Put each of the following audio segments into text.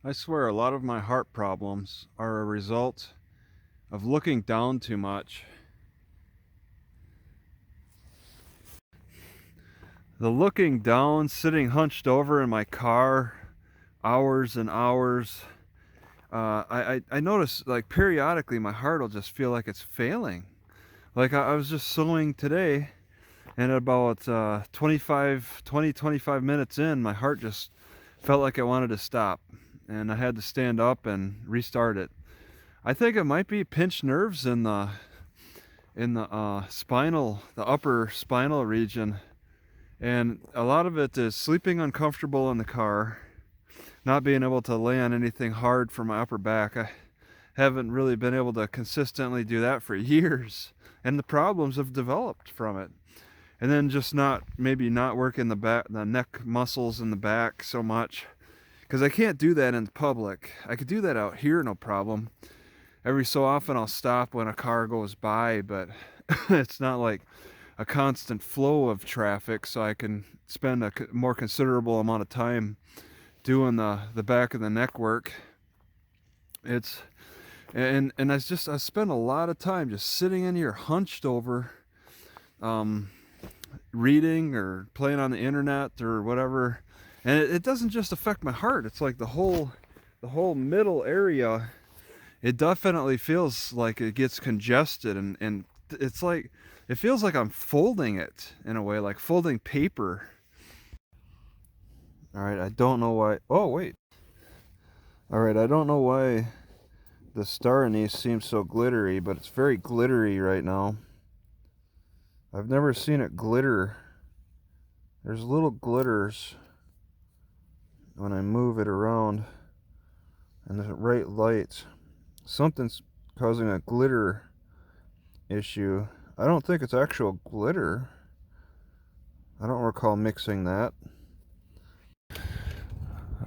I swear a lot of my heart problems are a result of looking down too much. The looking down, sitting hunched over in my car, hours and hours. I notice like periodically my heart will just feel like it's failing. Like I was just sewing today, and about 25 minutes in, my heart just felt like I wanted to stop, and I had to stand up and restart it. I think it might be pinched nerves in the upper spinal region, and a lot of it is sleeping uncomfortable in the car, not being able to lay on anything hard for my upper back. I haven't really been able to consistently do that for years, and the problems have developed from it. And then just not working the neck muscles in the back so much, because I can't do that in public. I could do that out here, no problem. Every so often I'll stop when a car goes by, but it's not like a constant flow of traffic, so I can spend a more considerable amount of time doing the back of the neck work. It's and I spend a lot of time just sitting in here hunched over, um, reading or playing on the internet or whatever. And it doesn't just affect my heart. It's like the whole middle area. It definitely feels like it gets congested, and it's like it feels like I'm folding it in a way, like folding paper. All right, I don't know why. Oh, wait. All right, I don't know why the star anise seems so glittery, but it's very glittery right now. I've never seen it glitter. There's little glitters when I move it around in the right light. Something's causing a glitter issue. I don't think it's actual glitter. I don't recall mixing that.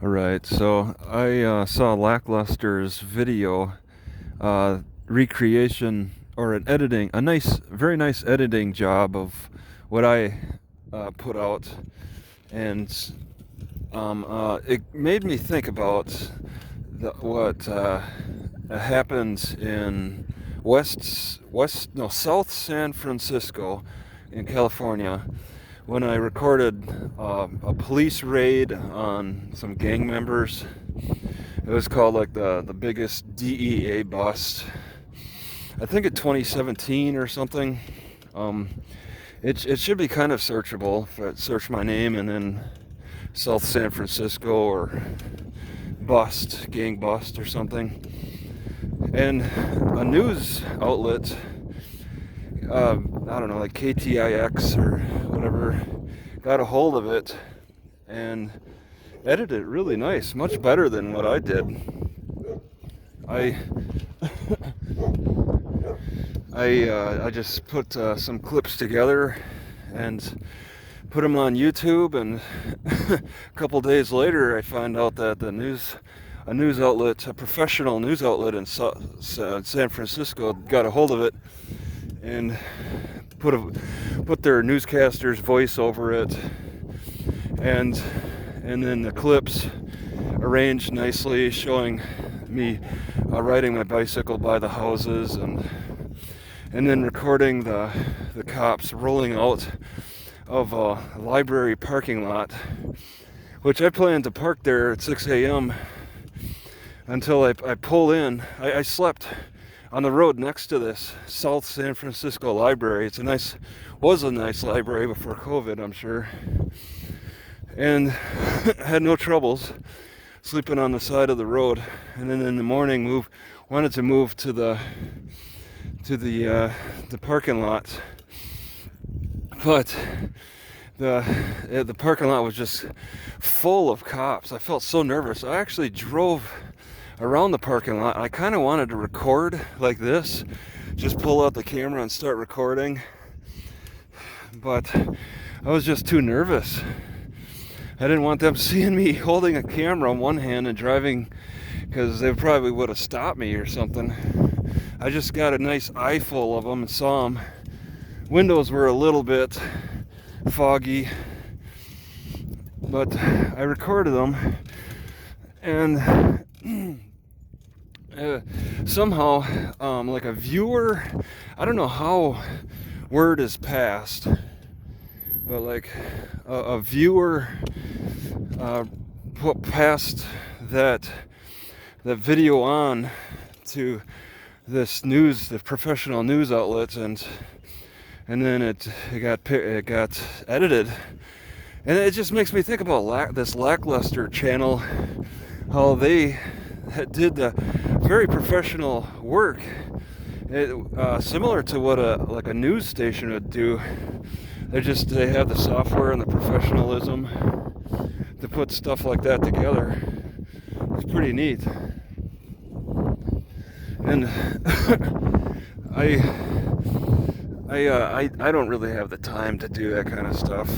Alright, so I saw Lackluster's video recreation or very nice editing job of what I put out, and it made me think about what happened in South San Francisco in California when I recorded a police raid on some gang members. It was called like the biggest DEA bust. I think in 2017 or something. It should be kind of searchable. If I search my name and then South San Francisco or gang bust or something. And a news outlet, I don't know, like KTIX or whatever, got a hold of it and edited it really nice, much better than what I did. I I just put some clips together and put them on YouTube, and a couple days later I find out that a professional news outlet in San Francisco got a hold of it and put their newscaster's voice over it, and then the clips arranged nicely showing me riding my bicycle by the houses, and then recording the cops rolling out of a library parking lot, which I plan to park there at 6 a.m. until I pull in. I slept on the road next to this South San Francisco library. Was a nice library before COVID, I'm sure, and had no troubles sleeping on the side of the road. And then in the morning, wanted to move to the parking lot, but the parking lot was just full of cops. I felt so nervous. I actually drove around the parking lot. I kind of wanted to record like this, just pull out the camera and start recording, but I was just too nervous. I didn't want them seeing me holding a camera in one hand and driving, because they probably would have stopped me or something. I just got a nice eye full of them and saw them. Windows were a little bit foggy, but I recorded them, and somehow, like a viewer, I don't know how word is passed, but like a viewer put past that video on to this news, the professional news outlets, and then it got edited, and it just makes me think about this Lackluster channel, how they did the very professional work, similar to what a news station would do. They have the software and the professionalism to put stuff like that together. It's pretty neat. And I don't really have the time to do that kind of stuff.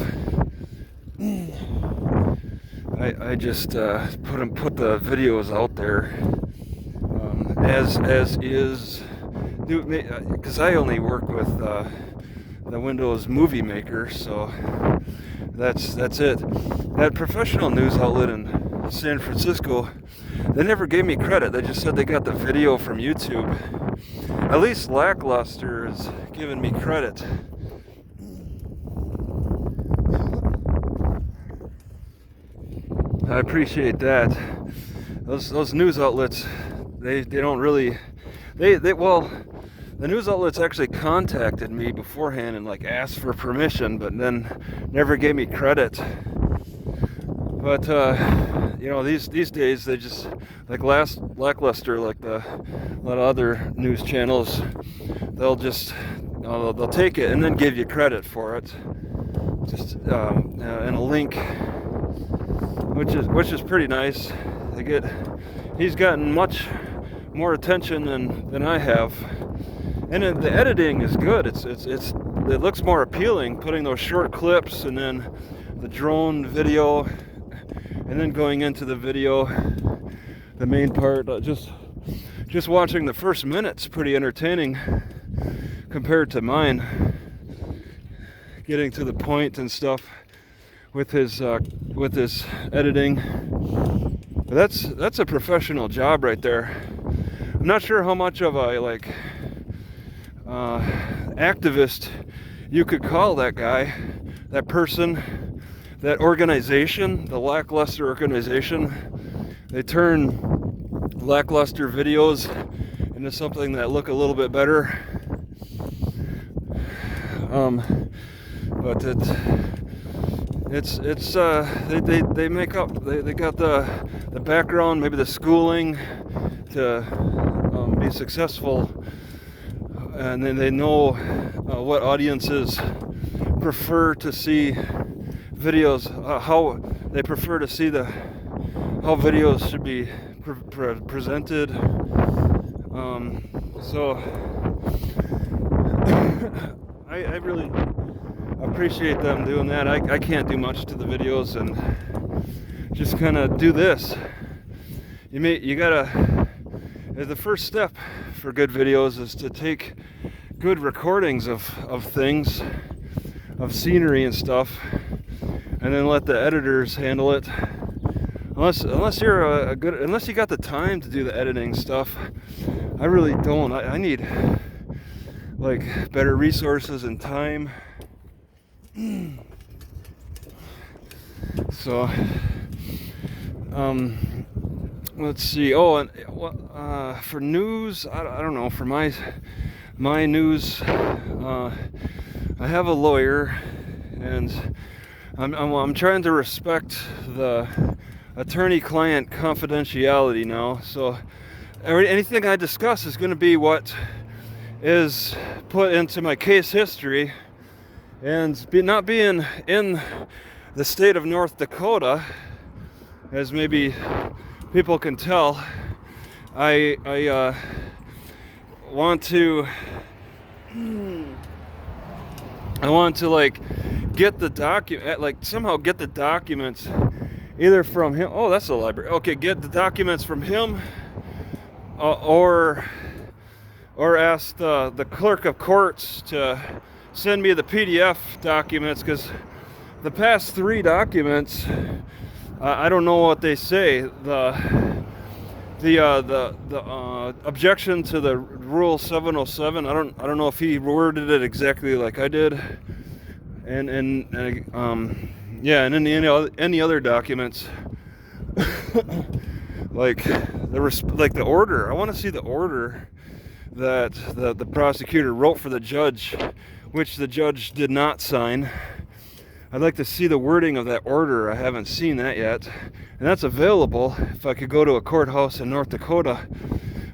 I just put the videos out there as is, because I only work with the Windows Movie Maker, so that's it. That professional news outlet in San Francisco, they never gave me credit. They just said they got the video from YouTube. At least Lackluster is giving me credit. I appreciate that. Those news outlets, they don't really, well, the news outlets actually contacted me beforehand and like asked for permission, but then never gave me credit. But these days they just, like Lackluster, like a lot of other news channels, they'll take it and then give you credit for it, just and a link, which is pretty nice. He's gotten much more attention than I have, and then the editing is good. It looks more appealing, putting those short clips and then the drone video, and then going into the video, the main part. Just watching the first minute's pretty entertaining compared to mine. Getting to the point and stuff with his editing. But that's a professional job right there. I'm not sure how much of a activist you could call that guy, that person, that organization, the Lackluster organization. They turn lackluster videos into something that look a little bit better. But they make up. They got the background, maybe the schooling to be successful, and then they know what audiences prefer to see videos, how they prefer to see how videos should be presented. So I really appreciate them doing that. I can't do much to the videos, and just kind of do this. You gotta, the first step for good videos is to take good recordings of things, of scenery and stuff, and then let the editors handle it. Unless you're unless you got the time to do the editing stuff. I really don't. I need like better resources and time. So let's see. Oh, and for news, I don't know. For my news, I have a lawyer, and I'm trying to respect the attorney-client confidentiality now. So anything I discuss is going to be what is put into my case history, and not being in the state of North Dakota, as maybe people can tell, I want to like get the somehow get the documents either from him. Oh, that's the library. Okay, get the documents from him, or ask the clerk of courts to send me the PDF documents, because the past 3 documents, I don't know what they say. The objection to the Rule 707. I don't know if he worded it exactly like I did, and yeah, and in any other documents, like the order. I want to see the order that the prosecutor wrote for the judge, which the judge did not sign. I'd like to see the wording of that order. I haven't seen that yet, and that's available if I could go to a courthouse in North Dakota.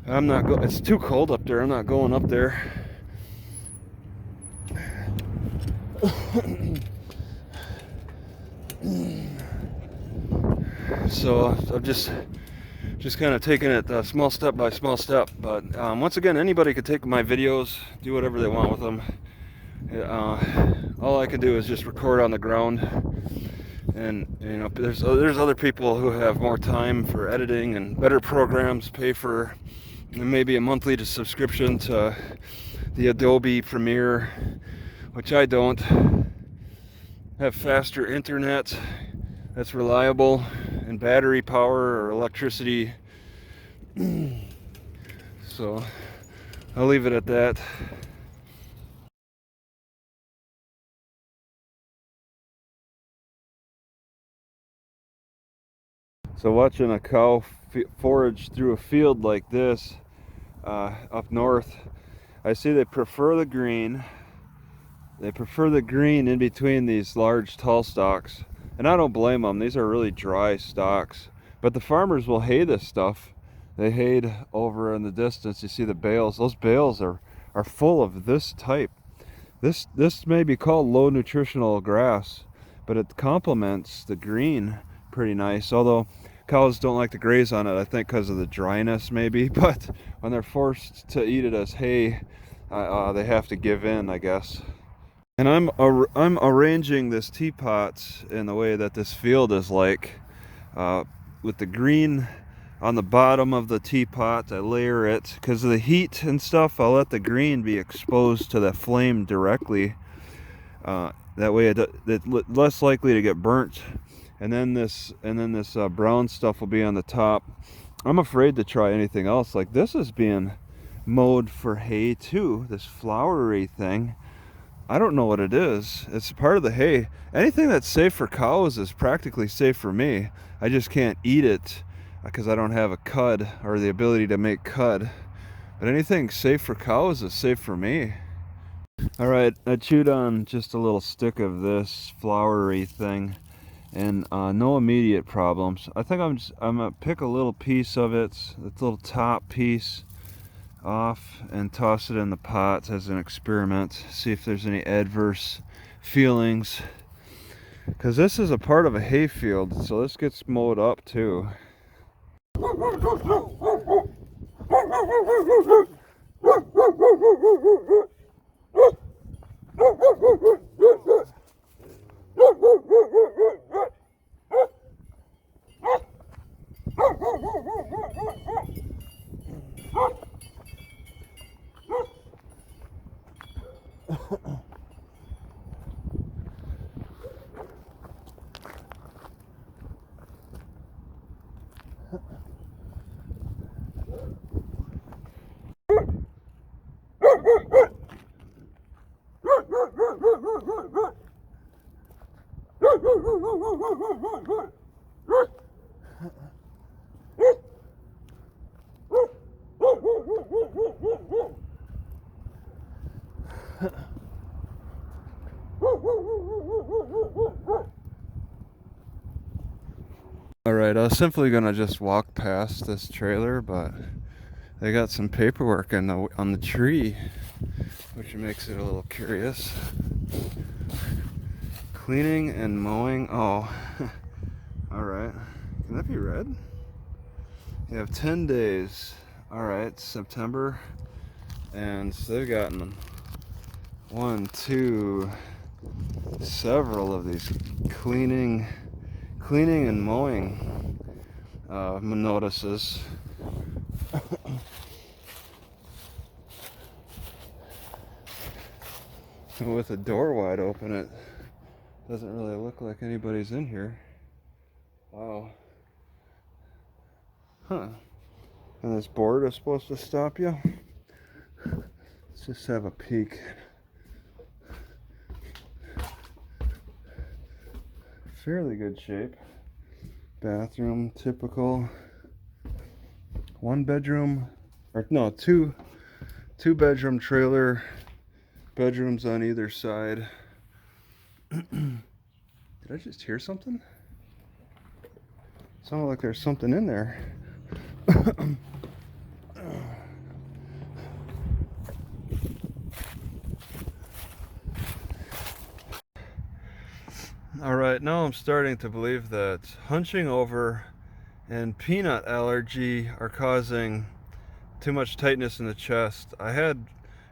I'm not it's too cold up there. I'm not going up there. So I'm just kind of taking it small step by small step. But once again, anybody could take my videos, do whatever they want with them. All I can do is just record on the ground, and you know, there's other people who have more time for editing and better programs, pay for maybe a monthly subscription to the Adobe Premiere, which I don't. Have faster internet that's reliable, and battery power or electricity. So I'll leave it at that. So watching a cow forage through a field like this up north, I see they prefer the green. They prefer the green in between these large tall stalks, and I don't blame them. These are really dry stalks, but the farmers will hay this stuff. They hayed over in the distance. You see the bales. Those bales are full of this type. This may be called low nutritional grass, but it complements the green pretty nice, although cows don't like to graze on it, I think because of the dryness maybe. But when they're forced to eat it as hay, they have to give in, I guess. And I'm arranging this teapot in the way that this field is like, with the green on the bottom of the teapot. I layer it because of the heat and stuff. I'll let the green be exposed to the flame directly. That way it's less likely to get burnt. And then this brown stuff will be on the top. I'm afraid to try anything else. Like this is being mowed for hay too. This flowery thing. I don't know what it is. It's part of the hay. Anything that's safe for cows is practically safe for me. I just can't eat it because I don't have a cud or the ability to make cud. But anything safe for cows is safe for me. Alright, I chewed on just a little stick of this flowery thing, and no immediate problems. I think I'm gonna pick a little piece of it, this little top piece, off and toss it in the pot as an experiment, see if there's any adverse feelings, because this is a part of a hay field, so this gets mowed up too. Alright, I was simply gonna just walk past this trailer, but they got some paperwork on the tree, which makes it a little curious. Cleaning and mowing. Oh, alright. Can that be read? You have 10 days. Alright, September. And so they've gotten several of these cleaning and mowing notices. With the door wide open, it doesn't really look like anybody's in here. Wow. Huh. And this board is supposed to stop you. Let's just have a peek. Fairly good shape. Bathroom, typical. One bedroom, or no, two bedroom trailer. Bedrooms on either side. Did I just hear something? Sounded like there's something in there. Alright, now I'm starting to believe that hunching over and peanut allergy are causing too much tightness in the chest. I had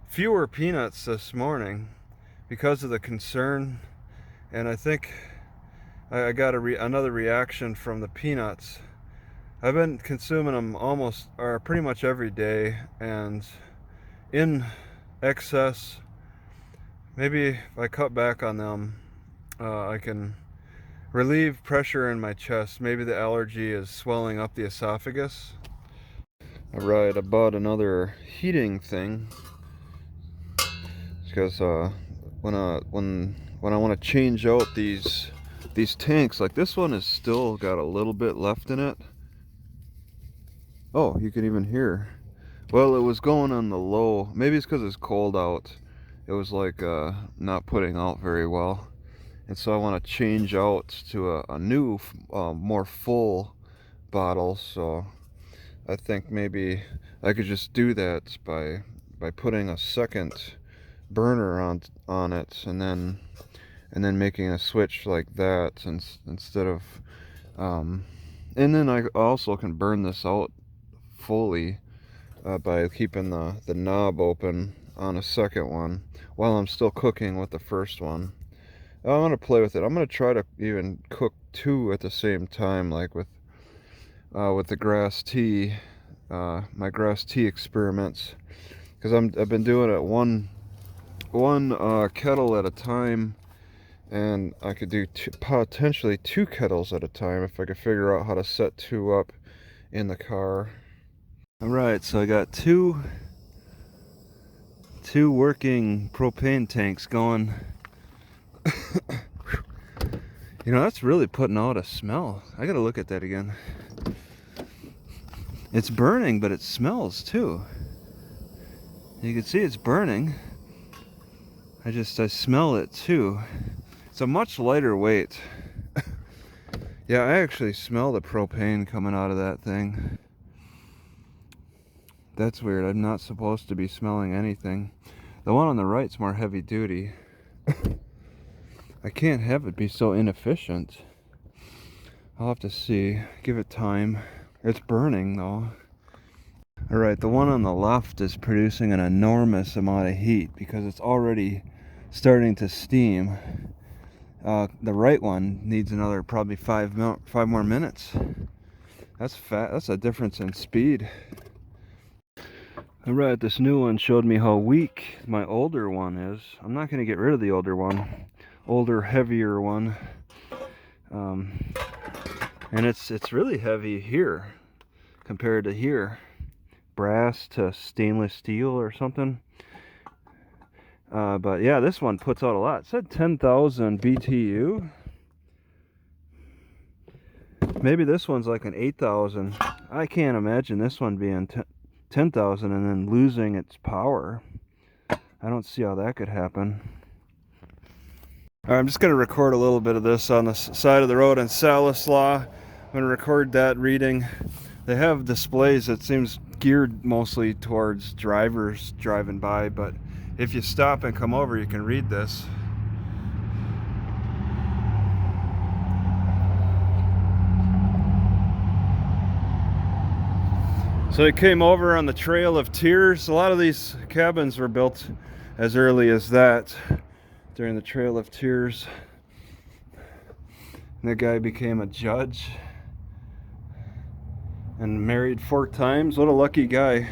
fewer peanuts this morning because of the concern, and I think I got another reaction from the peanuts. I've been consuming them almost, or pretty much every day, and in excess. Maybe if I cut back on them, I can relieve pressure in my chest. Maybe the allergy is swelling up the esophagus. Alright, I bought another heating thing because when I want to change out these tanks, like this one has still got a little bit left in it. Oh, you can even hear. Well, it was going on the low. Maybe it's because it's cold out. It was like not putting out very well. And so I want to change out to a new, more full bottle. So I think maybe I could just do that by putting a second burner on it, and then making a switch like that, instead of and then I also can burn this out fully by keeping the knob open on a second one while I'm still cooking with the first one. I'm going to play with it. I'm going to try to even cook two at the same time, like with the grass tea, my grass tea experiments, because I've been doing it one kettle at a time, and I could do potentially two kettles at a time if I could figure out how to set two up in the car. Alright, so I got two working propane tanks going. You know, that's really putting out a smell. I gotta look at that again. It's burning, but it smells too. You can see it's burning. I smell it too. It's a much lighter weight. Yeah, I actually smell the propane coming out of that thing. That's weird. I'm not supposed to be smelling anything. The one on the right's more heavy duty. I can't have it be so inefficient. I'll have to see. Give it time. It's burning though. Alright, the one on the left is producing an enormous amount of heat because it's already starting to steam. The right one needs another probably 5 more minutes. That's fat. That's a difference in speed. Alright, this new one showed me how weak my older one is. I'm not going to get rid of the older one. Older, heavier one. And it's really heavy here compared to here. Brass to stainless steel or something. But yeah, this one puts out a lot. It said 10,000 BTU. Maybe this one's like an 8,000. I can't imagine this one being 10,000 and then losing its power. I don't see how that could happen. Alright, I'm just going to record a little bit of this on the side of the road in Salislaw. I'm going to record that reading. They have displays that seems geared mostly towards drivers driving by, but if you stop and come over, you can read this. So I came over on the Trail of Tears. A lot of these cabins were built as early as that, during the Trail of Tears. And that guy became a judge and married 4 times. What a lucky guy.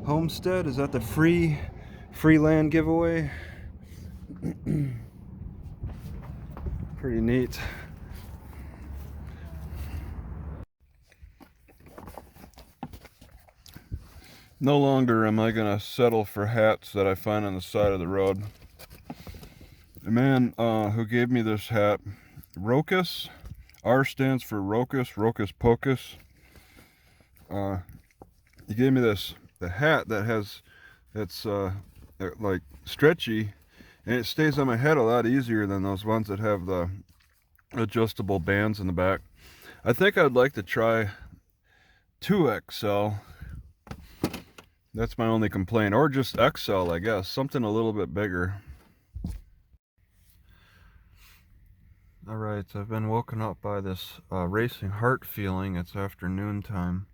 Homestead, is that the free land giveaway? Pretty neat. No longer am I gonna settle for hats that I find on the side of the road. The man who gave me this hat, Rocus, R stands for Rocus, Rocus Pocus. He gave me the hat that has, it's like stretchy, and it stays on my head a lot easier than those ones that have the adjustable bands in the back. I think I'd like to try 2XL. That's my only complaint, or just XL, I guess, something a little bit bigger. All right, I've been woken up by this racing heart feeling. It's afternoon time.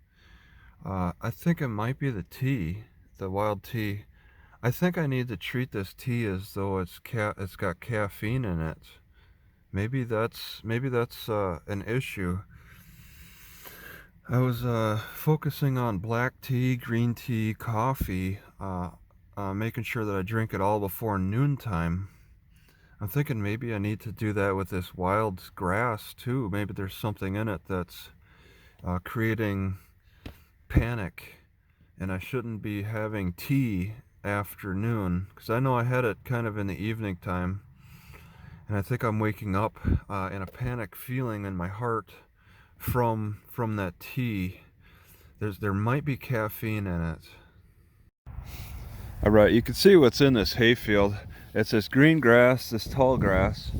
I think it might be the tea, the wild tea. I think I need to treat this tea as though it's got caffeine in it. Maybe that's an issue. I was focusing on black tea, green tea, coffee, making sure that I drink it all before noontime. I'm thinking maybe I need to do that with this wild grass too. Maybe there's something in it that's creating panic, and I shouldn't be having tea afternoon, because I know I had it kind of in the evening time, and I think I'm waking up in a panic feeling in my heart from that tea. There might be caffeine in it. All right, you can see what's in this hayfield. It's this green grass, this tall grass,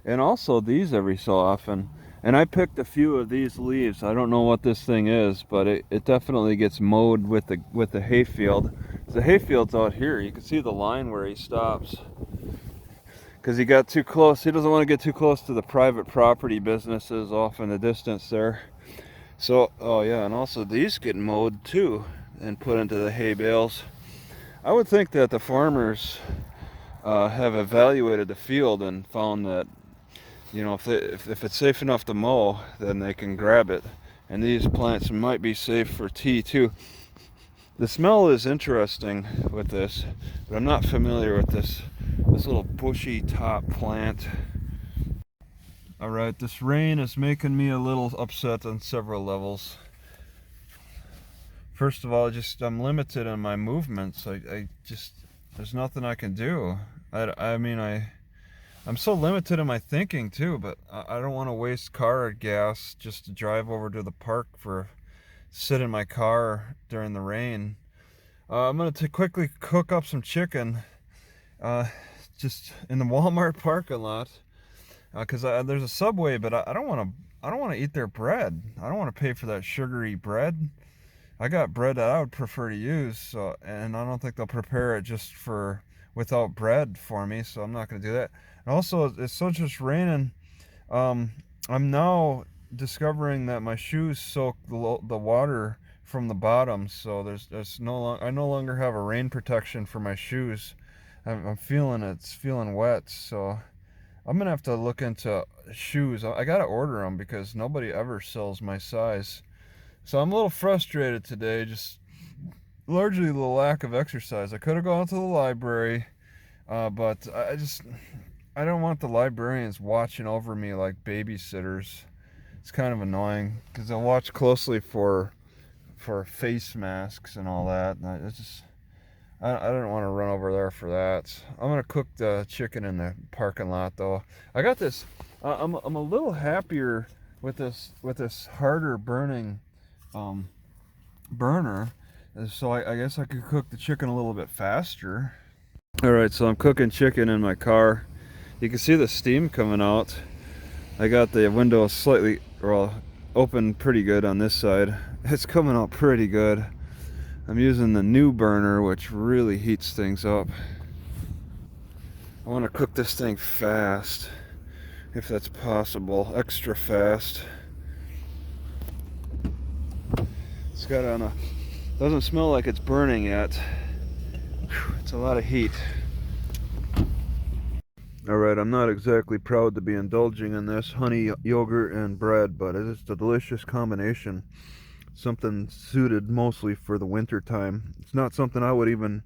and also these every so often. And I picked a few of these leaves. I don't know what this thing is, but it definitely gets mowed with the hayfield. The hayfield's out here. You can see the line where he stops, because he got too close. He doesn't want to get too close to the private property businesses off in the distance there. So, oh yeah, and also these get mowed too and put into the hay bales. I would think that the farmers have evaluated the field and found that, you know, if it's safe enough to mow, then they can grab it. And these plants might be safe for tea too. The smell is interesting with this, but I'm not familiar with this little bushy top plant. All right, this rain is making me a little upset on several levels. First of all, I'm limited in my movements. There's nothing I can do. I'm so limited in my thinking too, but I don't want to waste car gas just to drive over to the park sit in my car during the rain. I'm going to quickly cook up some chicken just in the Walmart parking lot, because there's a Subway, but I don't want to eat their bread. I don't want to pay for that sugary bread. I got bread that I would prefer to use, and I don't think they'll prepare it without bread for me, so I'm not going to do that. And also, it's so just raining. I'm now discovering that my shoes soak the water from the bottom, so I no longer have a rain protection for my shoes. I'm feeling it's feeling wet, so I'm gonna have to look into shoes. I gotta order them because nobody ever sells my size. So I'm a little frustrated today, just largely the lack of exercise. I could have gone to the library, but I don't want the librarians watching over me like babysitters. It's kind of annoying because they'll watch closely for face masks and all that. And I don't want to run over there for that. I'm gonna cook the chicken in the parking lot though. I got this. I'm a little happier with this harder burning burner, so I guess I could cook the chicken a little bit faster. All right, so I'm cooking chicken in my car. You can see the steam coming out. I got the window slightly open pretty good on this side. It's coming out pretty good. I'm using the new burner, which really heats things up. I want to cook this thing fast, if that's possible, extra fast. It's got doesn't smell like it's burning yet. Whew, it's a lot of heat. Alright, I'm not exactly proud to be indulging in this honey, yogurt, and bread, but it's a delicious combination. Something suited mostly for the winter time. It's not something I would even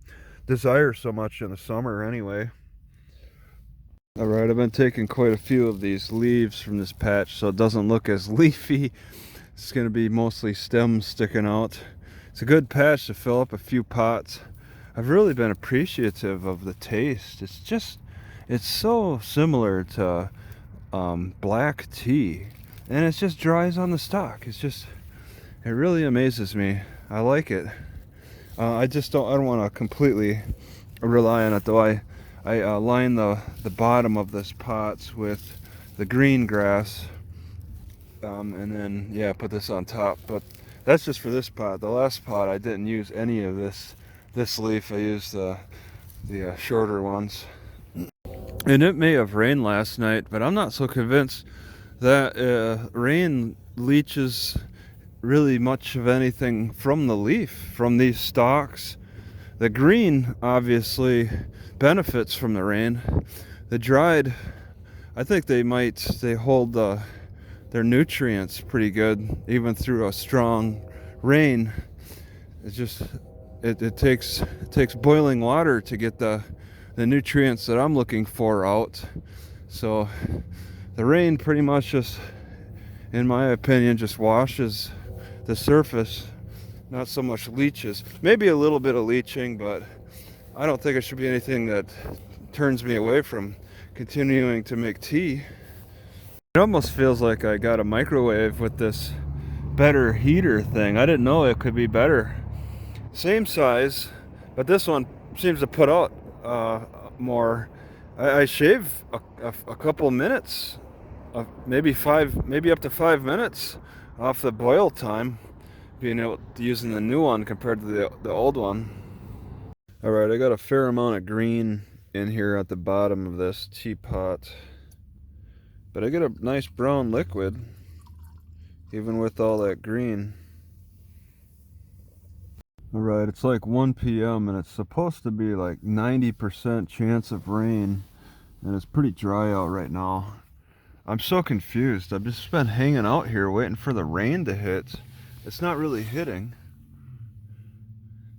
desire so much in the summer anyway. Alright, I've been taking quite a few of these leaves from this patch so it doesn't look as leafy. It's going to be mostly stems sticking out. It's a good patch to fill up a few pots. I've really been appreciative of the taste. It's so similar to black tea, and it just dries on the stalk. It really amazes me. I like it. I don't want to completely rely on it though. I line the bottom of this pots with the green grass, and then yeah, put this on top. But that's just for this pot. The last pot I didn't use any of this leaf. I used the shorter ones. And it may have rained last night, but I'm not so convinced that rain leaches really much of anything from the leaf, from these stalks. The green obviously benefits from the rain. The dried, I think they hold their nutrients pretty good even through a strong rain. It takes boiling water to get the nutrients that I'm looking for out. So the rain pretty much just, in my opinion, just washes the surface, not so much leaches. Maybe a little bit of leaching, but I don't think it should be anything that turns me away from continuing to make tea. It almost feels like I got a microwave with this better heater thing. I didn't know it could be better. Same size, but this one seems to put out more. I shave a couple minutes, maybe up to 5 minutes off the boil time, being able to using the new one compared to the old one. All right, I got a fair amount of green in here at the bottom of this teapot, but I get a nice brown liquid even with all that green. All right, it's like 1 p.m. and it's supposed to be like 90% chance of rain, and it's pretty dry out right now. I'm so confused. I've just been hanging out here waiting for the rain to hit. It's not really hitting.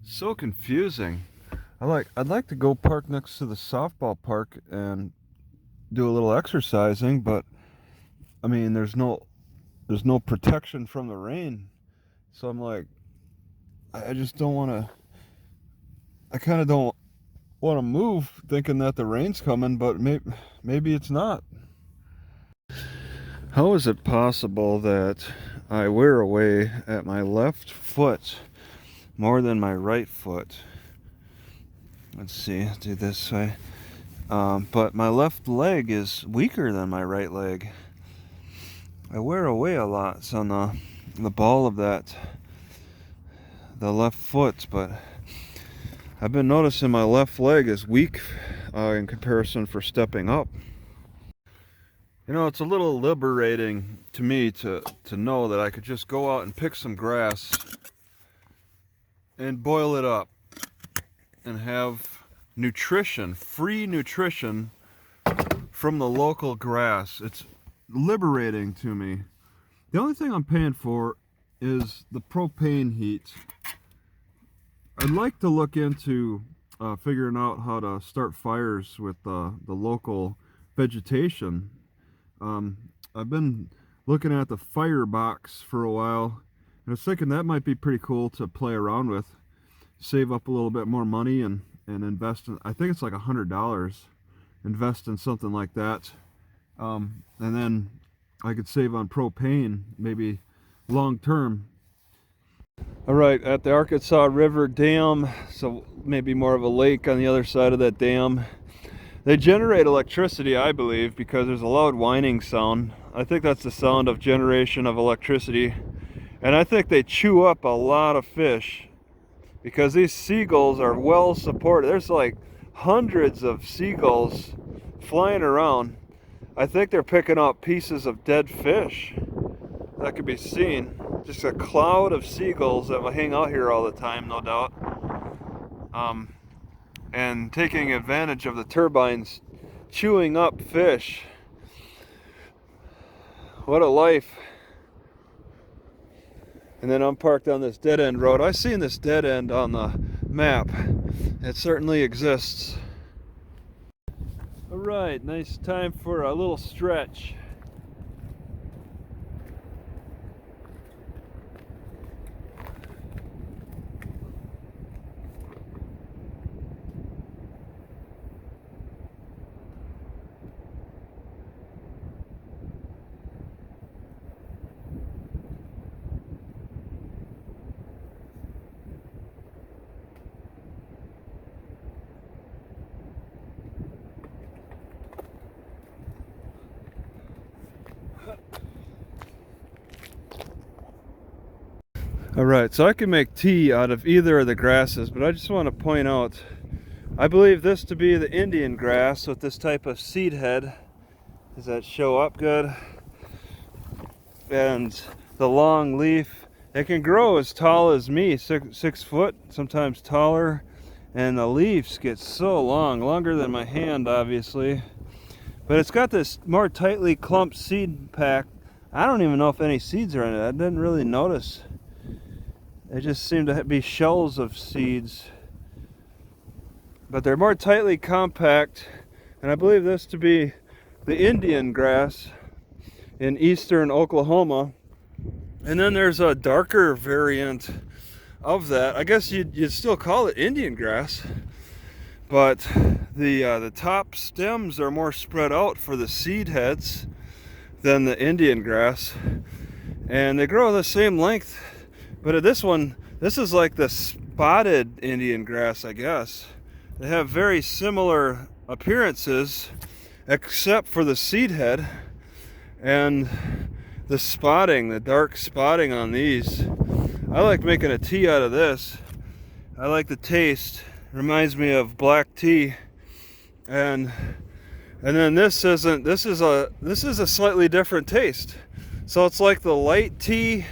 So confusing. I'd like to go park next to the softball park and do a little exercising, but I mean there's no protection from the rain. So I'm like, I just don't want to, I kind of don't want to move thinking that the rain's coming, but maybe it's not. How is it possible that I wear away at my left foot more than my right foot? Let's see, do this way. But my left leg is weaker than my right leg. I wear away a lot on the ball of the left foot, but I've been noticing my left leg is weak in comparison for stepping up. You know, it's a little liberating to me to know that I could just go out and pick some grass and boil it up and have nutrition, free nutrition from the local grass. It's liberating to me. The only thing I'm paying for is the propane heat. I'd like to look into figuring out how to start fires with the local vegetation. I've been looking at the firebox for a while, and I was thinking that might be pretty cool to play around with, save up a little bit more money and invest in, I think it's like $100, invest in something like that, and then I could save on propane maybe long term. All right, at the Arkansas River Dam, so maybe more of a lake on the other side of that dam. They generate electricity, I believe, because there's a loud whining sound. I think that's the sound of generation of electricity. And I think they chew up a lot of fish because these seagulls are well supported. There's like hundreds of seagulls flying around. I think they're picking up pieces of dead fish that could be seen. Just a cloud of seagulls that will hang out here all the time, no doubt. And taking advantage of the turbines chewing up fish. What a life. And then I'm parked on this dead end road. I've seen this dead end on the map. It certainly exists. All right, nice time for a little stretch. Alright, so I can make tea out of either of the grasses, but I just want to point out, I believe this to be the Indian grass with this type of seed head. Does that show up good? And the long leaf, it can grow as tall as me, 6 foot, sometimes taller. And the leaves get so long, longer than my hand obviously. But it's got this more tightly clumped seed pack. I don't even know if any seeds are in it. I didn't really notice. They just seem to be shells of seeds. But they're more tightly compact. And I believe this to be the Indian grass in eastern Oklahoma. And then there's a darker variant of that. I guess you'd still call it Indian grass. But the top stems are more spread out for the seed heads than the Indian grass. And they grow the same length. But this one, this is like the spotted Indian grass, I guess. They have very similar appearances, except for the seed head and the spotting, the dark spotting on these. I like making a tea out of this. I like the taste. It reminds me of black tea. And then this is a slightly different taste. So it's like the light tea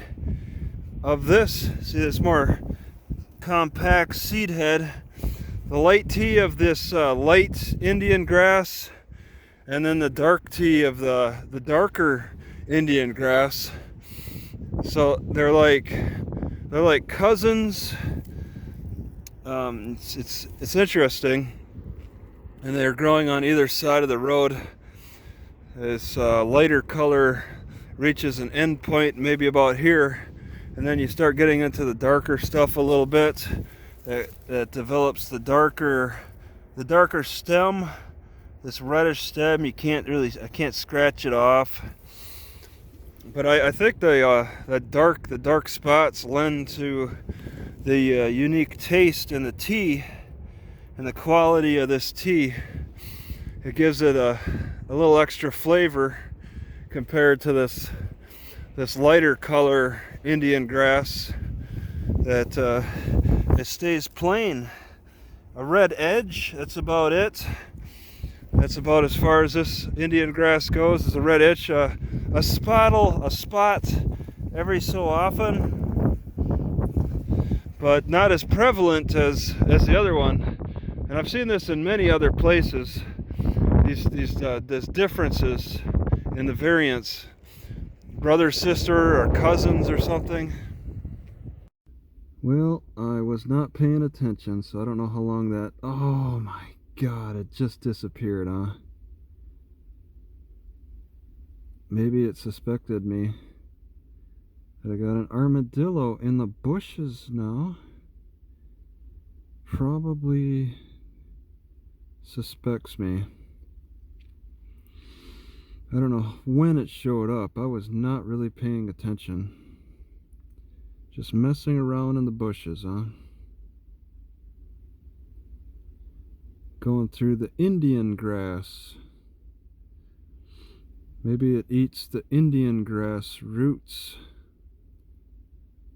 of this. See this more compact seed head. The light tea of this light Indian grass, and then the dark tea of the darker Indian grass. So they're like cousins. It's interesting, and they're growing on either side of the road. This lighter color reaches an end point maybe about here, and then you start getting into the darker stuff a little bit that develops the darker stem, this reddish stem. I can't scratch it off, but I think the dark spots lend to the unique taste in the tea and the quality of this tea. It gives it a little extra flavor compared to this lighter color Indian grass that it stays plain. A red edge, that's about it. That's about as far as this Indian grass goes, is a red edge. A spot every so often, but not as prevalent as the other one. And I've seen this in many other places. These differences in the variants, brother, sister, or cousins or something. Well, I was not paying attention, so I don't know how long that... Oh my God, it just disappeared, huh? Maybe it suspected me. That I got an armadillo in the bushes now. Probably suspects me. I don't know when it showed up. I was not really paying attention. Just messing around in the bushes, huh? Going through the Indian grass. Maybe it eats the Indian grass roots.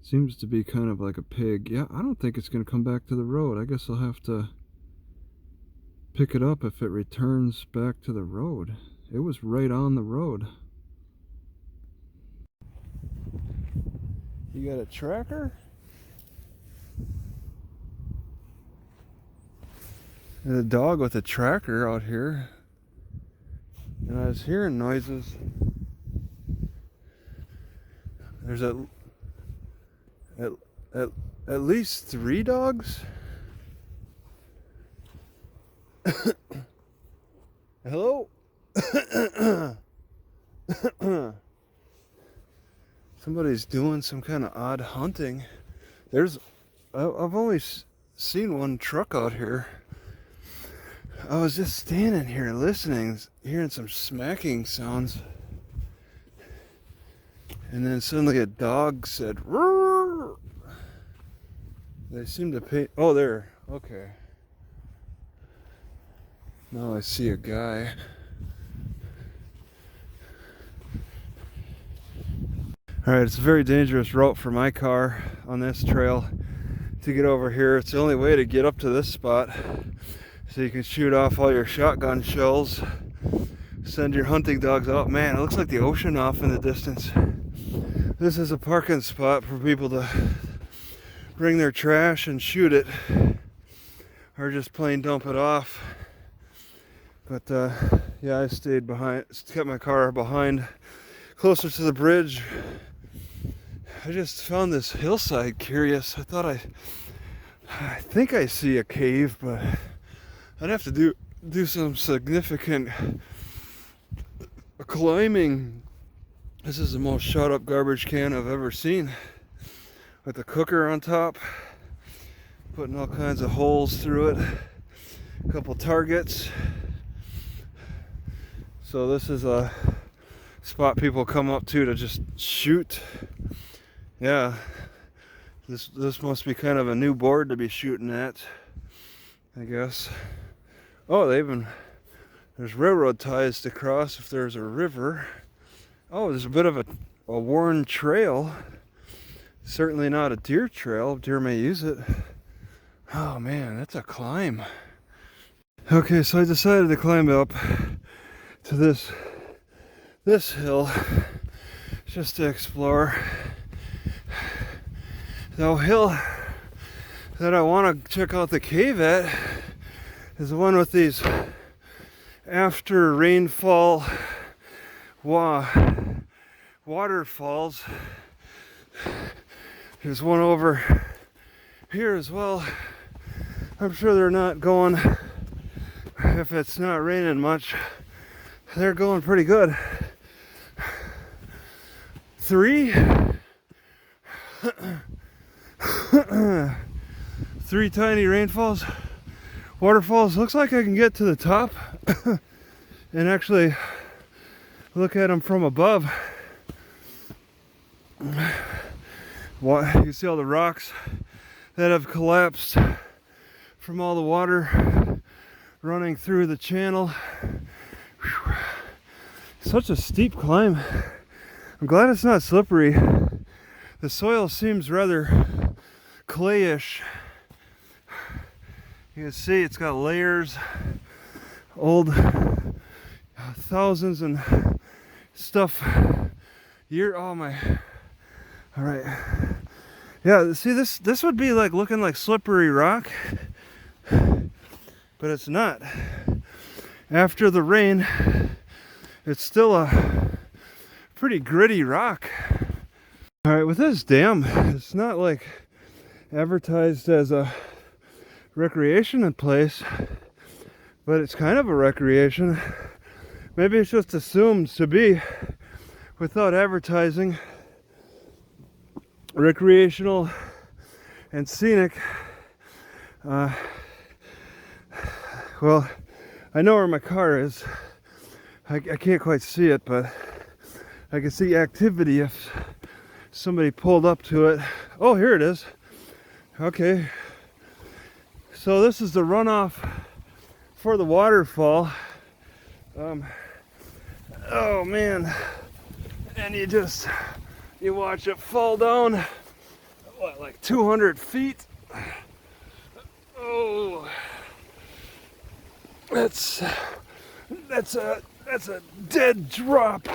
Seems to be kind of like a pig. Yeah, I don't think it's going to come back to the road. I guess I'll have to pick it up if it returns back to the road. It was right on the road. You got a tracker? And a dog with a tracker out here. And I was hearing noises. There's at least 3 dogs. Hello? Somebody's doing some kind of odd hunting. I've only seen one truck out here. I was just standing here listening, hearing some smacking sounds. And then suddenly a dog said, "Roar." They seem to pay. Oh, there. Okay. Now I see a guy. Alright, it's a very dangerous route for my car on this trail to get over here. It's the only way to get up to this spot so you can shoot off all your shotgun shells, send your hunting dogs out. Man, it looks like the ocean off in the distance. This is a parking spot for people to bring their trash and shoot it, or just plain dump it off. But yeah, I stayed behind, kept my car behind, closer to the bridge. I just found this hillside curious. I think I see a cave, but I'd have to do some significant climbing. This is the most shot up garbage can I've ever seen, with a cooker on top, putting all kinds of holes through it, a couple targets. So this is a spot people come up to just shoot. Yeah, this must be kind of a new board to be shooting at, I guess. Oh, there's railroad ties to cross if there's a river. Oh, there's a bit of a worn trail. Certainly not a deer trail. Deer may use it. Oh man, that's a climb. Okay, so I decided to climb up to this hill just to explore. The hill that I want to check out the cave at is the one with these after rainfall waterfalls. There's one over here as well. I'm sure they're not going, if it's not raining much, they're going pretty good. Three tiny waterfalls. Looks like I can get to the top and actually look at them from above. You can see all the rocks that have collapsed from all the water running through the channel. Whew. Such a steep climb. I'm glad it's not slippery. The soil seems rather clayish. You can see it's got layers, old thousands and stuff. Oh my. All right. Yeah, see this would be like looking like slippery rock, but it's not. After the rain, it's still a pretty gritty rock. All right, with this dam, it's not like advertised as a recreation place, but it's kind of a recreation. Maybe it's just assumed to be without advertising. Recreational and scenic. Well, I know where my car is. I can't quite see it, but I can see activity if somebody pulled up to it. Oh, here it is. Okay. So this is the runoff for the waterfall. Oh man. And you watch it fall down, what, like 200 feet? Oh, that's a dead drop.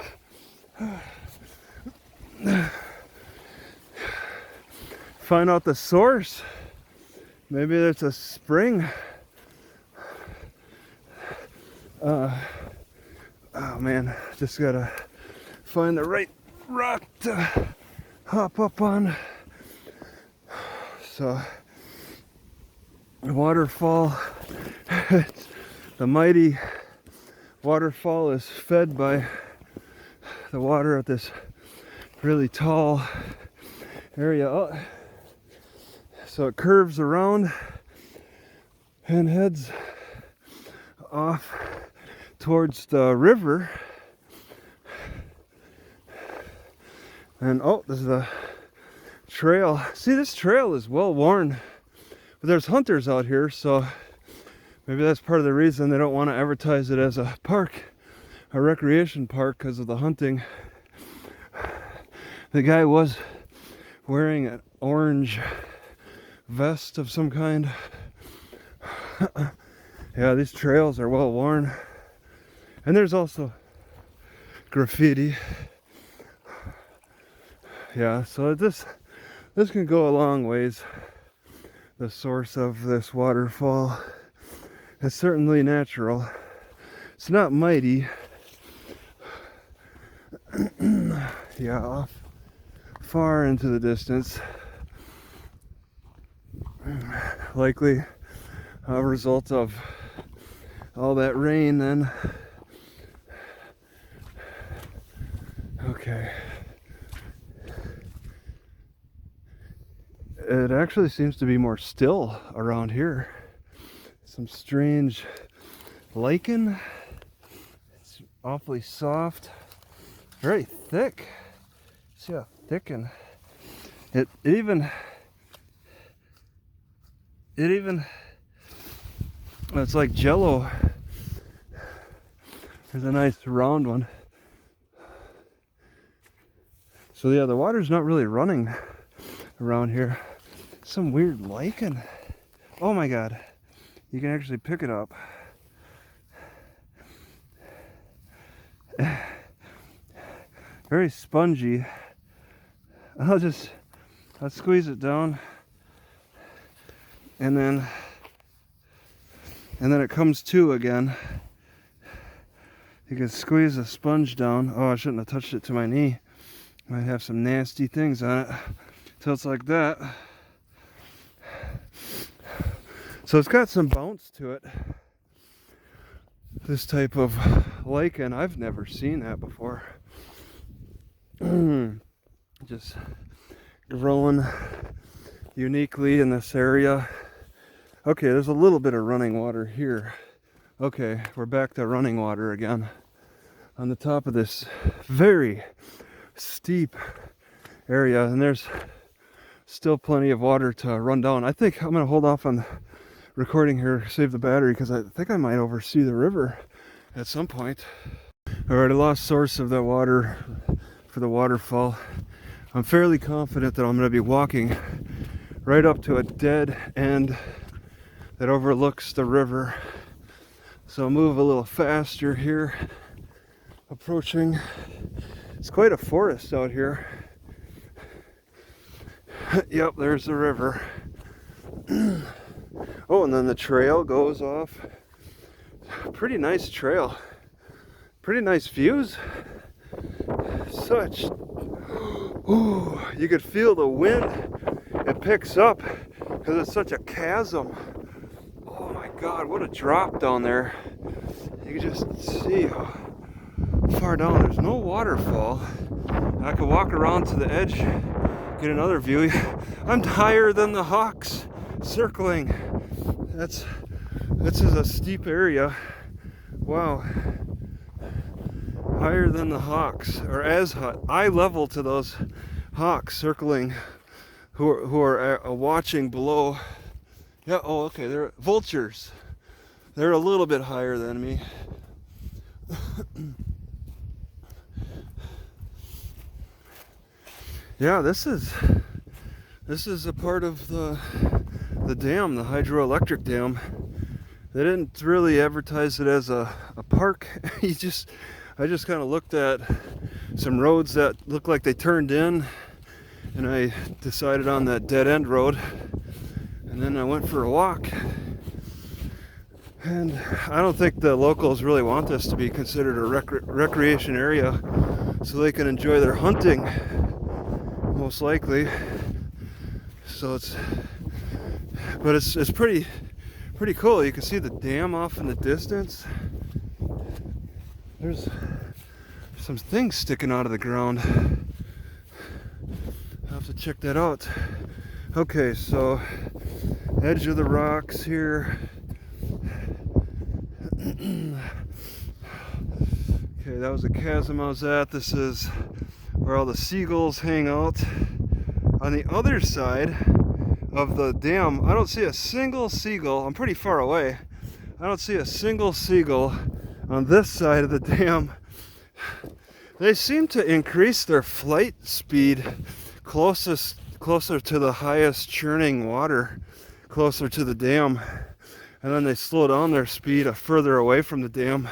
Find out the source. Maybe there's a spring. Oh man, just gotta find the right rock to hop up on. So the waterfall, the mighty waterfall is fed by the water at this really tall area. Oh, so it curves around and heads off towards the river. And oh, this is a trail. See, this trail is well worn, but there's hunters out here, so maybe that's part of the reason they don't want to advertise it as a park, a recreation park, because of the hunting. The guy was wearing an orange vest of some kind. Yeah, these trails are well worn. And there's also graffiti. Yeah, so this can go a long ways. The source of this waterfall is certainly natural. It's not mighty. Yeah, off far into the distance. Likely a result of all that rain then. Okay. It actually seems to be more still around here. Some strange lichen. It's awfully soft. Very thick. See how thick and it even it's like jello. There's a nice round one. So yeah, the water's not really running around here. Some weird lichen. Oh my god. You can actually pick it up. Very spongy. I'll squeeze it down, and then it comes to again. You can squeeze a sponge down. Oh, I shouldn't have touched it to my knee. Might have some nasty things on it. So it's like that. So it's got some bounce to it. This type of lichen, I've never seen that before. Just growing uniquely in this area. Okay, there's a little bit of running water here. Okay, we're back to running water again. On the top of this very steep area, and there's still plenty of water to run down. I think I'm going to hold off on recording here, save the battery, because I think I might oversee the river at some point. Alright, I lost source of that water for the waterfall. I'm fairly confident that I'm going to be walking right up to a dead end that overlooks the river. So I'll move a little faster here, approaching. It's quite a forest out here. Yep, there's the river. Oh, and then the trail goes off. Pretty nice trail. Pretty nice views. Such, ooh, you could feel the wind. It picks up because it's such a chasm. Oh my God, what a drop down there. You can just see how far down. There's no waterfall. I could walk around to the edge, get another view. I'm higher than the hawks circling. This is a steep area. Wow. Higher than the hawks, or as high, eye level to those hawks circling, who are watching below. Yeah. Oh, okay. They're vultures. They're a little bit higher than me. Yeah, this is a part of the dam, the hydroelectric dam. They didn't really advertise it as a park. I just kind of looked at some roads that looked like they turned in, and I decided on that dead end road, and then I went for a walk. And I don't think the locals really want this to be considered a recreation area, so they can enjoy their hunting, most likely. So it's pretty cool. You can see the dam off in the distance. There's some things sticking out of the ground. I'll have to check that out. Okay, so edge of the rocks here. Okay, that was the chasm I was at. This is where all the seagulls hang out. On the other side of the dam, I don't see a single seagull. I'm pretty far away. I don't see a single seagull on this side of the dam. They seem to increase their flight speed closer to the highest churning water, closer to the dam, and then they slow down their speed further away from the dam.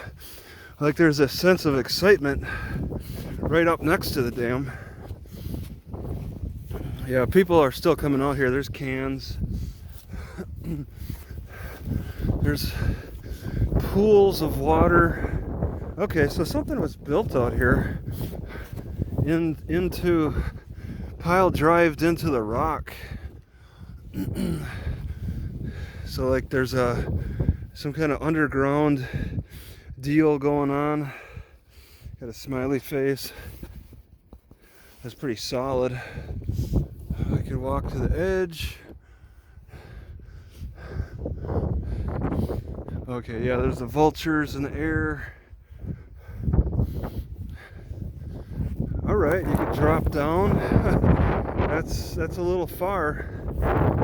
Like there's a sense of excitement right up next to the dam. Yeah, people are still coming out here. There's cans. There's pools of water. Okay, so something was built out here into pile drived into the rock. So like there's some kind of underground deal going on. Got a smiley face. That's pretty solid. I could walk to the edge. Okay, yeah, there's the vultures in the air. All right, you could drop down. That's a little far.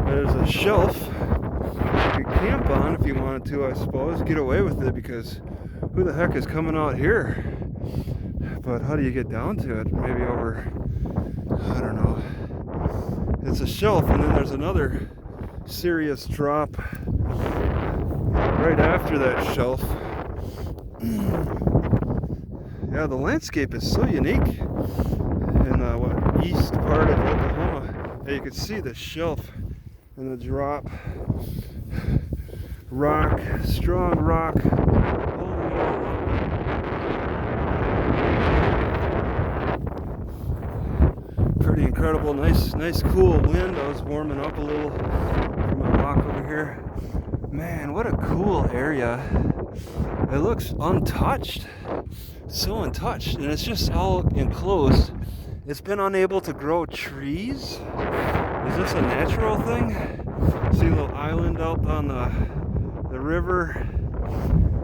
There's a shelf you could camp on if you wanted to, I suppose. Get away with it, because who the heck is coming out here? But how do you get down to it? Maybe over, I don't know. It's a shelf, and then there's another serious drop right after that shelf. Yeah, the landscape is so unique in the east part of Oklahoma. Yeah, you can see the shelf and the drop. Rock, strong rock. Pretty incredible, nice cool wind. I was warming up a little from my walk over here. Man, what a cool area. It looks untouched. So untouched, and it's just all enclosed. It's been unable to grow trees. Is this a natural thing? See a little island out on the river,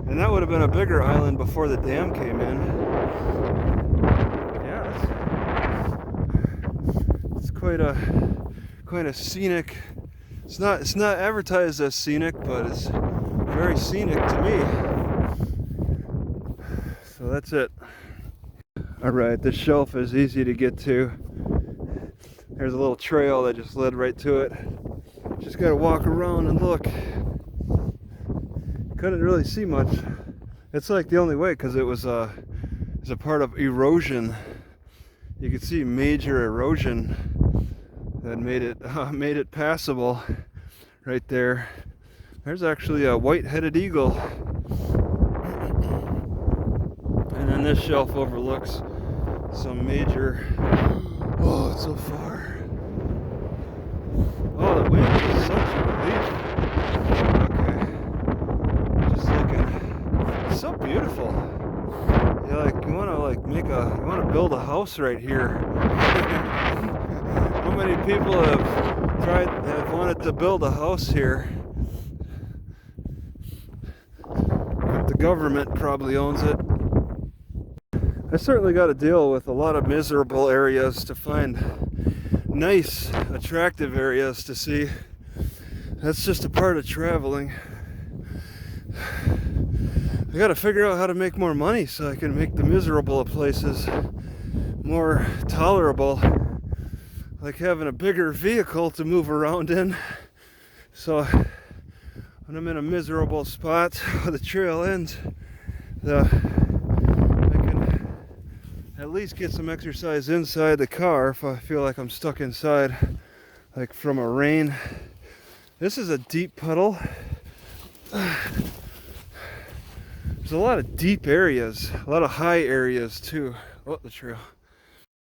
and that would have been a bigger island before the dam came in. Yeah, it's quite a scenic. It's not advertised as scenic, but it's very scenic to me. So that's it. Alright, this shelf is easy to get to. There's a little trail that just led right to it. Just gotta walk around and look. Couldn't really see much. It's like the only way, because it's a part of erosion. You could see major erosion that made it passable right there. There's actually a white-headed eagle. And then this shelf overlooks some major... Oh, it's so far. Oh, the wind is such a relief. Okay. Just looking. It's so beautiful. You want to build a house right here. How many people have wanted to build a house here? But the government probably owns it. I certainly got to deal with a lot of miserable areas to find nice, attractive areas to see. That's just a part of traveling. I got to figure out how to make more money so I can make the miserable places more tolerable. Like having a bigger vehicle to move around in. So when I'm in a miserable spot where the trail ends, I can at least get some exercise inside the car if I feel like I'm stuck inside, like from a rain. This is a deep puddle. There's a lot of deep areas, a lot of high areas too. Oh, the trail.